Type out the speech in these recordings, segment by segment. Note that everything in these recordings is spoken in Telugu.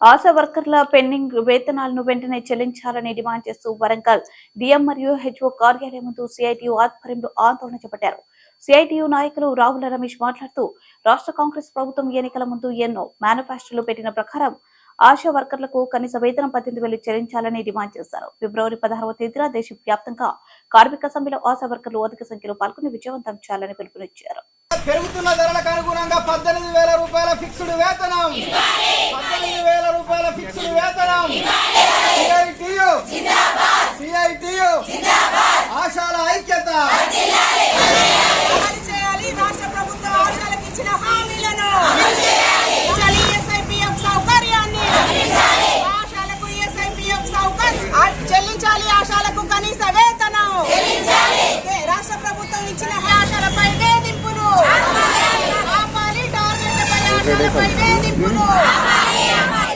ఆశా వర్కర్ల పెండింగ్ వేతనాలను వెంటనే చెల్లించాలని డిమాండ్ చేస్తూ వరంగల్ డిఎం మరియు హెచ్ఓ కార్యాలయం ముందు సిఐటియు ఆధ్వర్యంలో ఆందోళన చేపట్టారు. సిఐటియు నాయకులు రావుల రమేష్ మాట్లాడుతూ రాష్ట్ర కాంగ్రెస్ ప్రభుత్వం ఎన్నికల ముందు ఎన్నో మేనిఫెస్టోలు పెట్టిన ప్రకారం ఆశా వర్కర్లకు కనీస వేతనం 18,000 చెల్లించాలని డిమాండ్ చేశారు. ఫిబ్రవరి 16వ తేదీన దేశవ్యాప్తంగా కార్మిక సమ్మెలో ఆశా వర్కర్లు అధిక సంఖ్యలో పాల్గొని విజయవంతం చేయాలని పిలుపునిచ్చారు. పెరుగుతున్న ధరలకు అనుగుణంగా 18,000 రూపాయల ఫిక్స్డ్ వేతనం, 18,000 రూపాయల ఫిక్స్డ్ వేతనం. సిఐటియు ఆశాల ఐక్యత. రాష్ట్ర ప్రభుత్వం ఆశాలకు ఇచ్చిన హామీలను సౌకర్యాన్ని ఆశాలకు చెల్లించాలి. ఆశాలకు కనీస వేతనం రాష్ట్ర ప్రభుత్వం ఇచ్చిన ఆశాలపై వేధింపులు ఆపాలి. టార్గెట్లపై ఆశాలపై వేధింపులు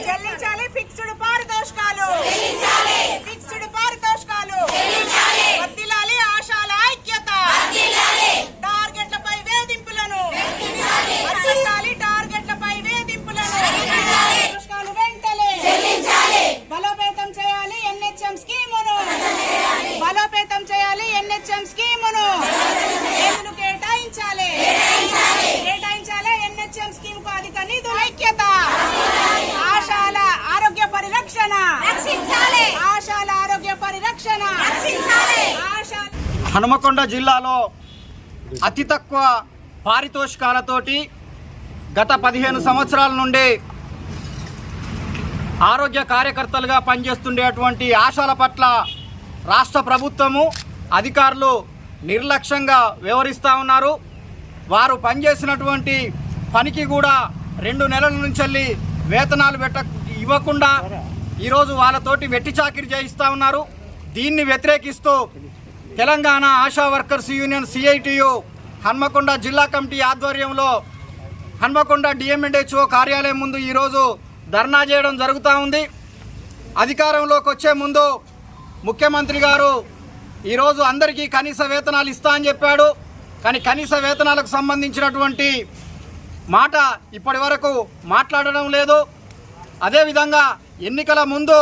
చెల్లించాలి. ఫిక్స్డ్ పారితోషికాలు వర్ధిల్లాలి. ఆశాల ఐక్యత. టార్గెట్లపై వేధింపులను అరికట్టాలి. టార్గెట్లపై వేధింపులను వెంటనే బలోపేతం చేయాలి. ఎన్హెచ్ఎం స్కీమును బలోపేతం చేయాలి. ఎన్హెచ్ఎం స్కీమును నిధులు కేటాయించాలి. ఎన్హెచ్ఎం స్కీమ్ కు అధిక నిధుల ఐక్యత. ఆశాల ఆరోగ్య పరిరక్షణ. ఆశాల ఆరోగ్య పరిరక్షణ. హనుమకొండ జిల్లాలో అతి తక్కువ పారితోషికాలతోటి గత 15 సంవత్సరాల నుండి ఆరోగ్య కార్యకర్తలుగా పనిచేస్తుండేటువంటి ఆశాల పట్ల రాష్ట్ర ప్రభుత్వము అధికారులు నిర్లక్ష్యంగా వ్యవహరిస్తూ ఉన్నారు. వారు పనిచేసినటువంటి పనికి కూడా 2 నెలల నుంచి వేతనాలు ఇవ్వకుండా ఈరోజు వాళ్ళతోటి వెట్టి చాకిరీ చేయిస్తూ ఉన్నారు. దీన్ని వ్యతిరేకిస్తూ Telangana ASHA workers union CITU Hanamkonda జిల్లా కమిటీ ఆధ్వర్యంలో హన్మకొండ డిఎంఎండ్హెచ్ఓ కార్యాలయం ముందు ఈరోజు ధర్నా చేయడం జరుగుతూ ఉంది. అధికారంలోకి వచ్చే ముందు ముఖ్యమంత్రి గారు ఈరోజు అందరికీ కనీస వేతనాలు ఇస్తా అని చెప్పాడు. కానీ కనీస వేతనాలకు సంబంధించినటువంటి మాట ఇప్పటి వరకు మాట్లాడడం లేదు. అదేవిధంగా ఎన్నికల ముందు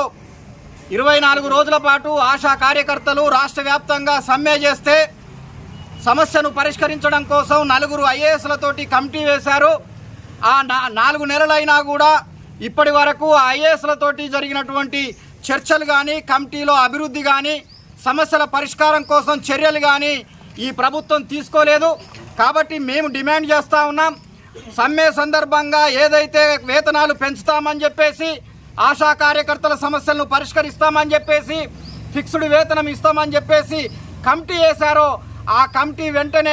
24 రోజుల పాటు ఆశా కార్యకర్తలు రాష్ట్ర వ్యాప్తంగా సమ్మె చేస్తే సమస్యను పరిష్కరించడం కోసం 4 ఐఏఎస్లతోటి కమిటీ వేశారు. ఆ 4 నెలలైనా కూడా ఇప్పటి వరకు ఐఏఎస్లతోటి జరిగినటువంటి చర్చలు కానీ, కమిటీలో అభివృద్ధి కానీ, సమస్యల పరిష్కారం కోసం చర్యలు కానీ ఈ ప్రభుత్వం తీసుకోలేదు. కాబట్టి మేము డిమాండ్ చేస్తూ ఉన్నాం. సమ్మె సందర్భంగా ఏదైతే వేతనాలు పెంచుతామని చెప్పేసి, ఆశా కార్యకర్తల సమస్యలను పరిష్కరిస్తామని చెప్పేసి, ఫిక్స్డ్ వేతనం ఇస్తామని చెప్పేసి కమిటీ వేశారో ఆ కమిటీ వెంటనే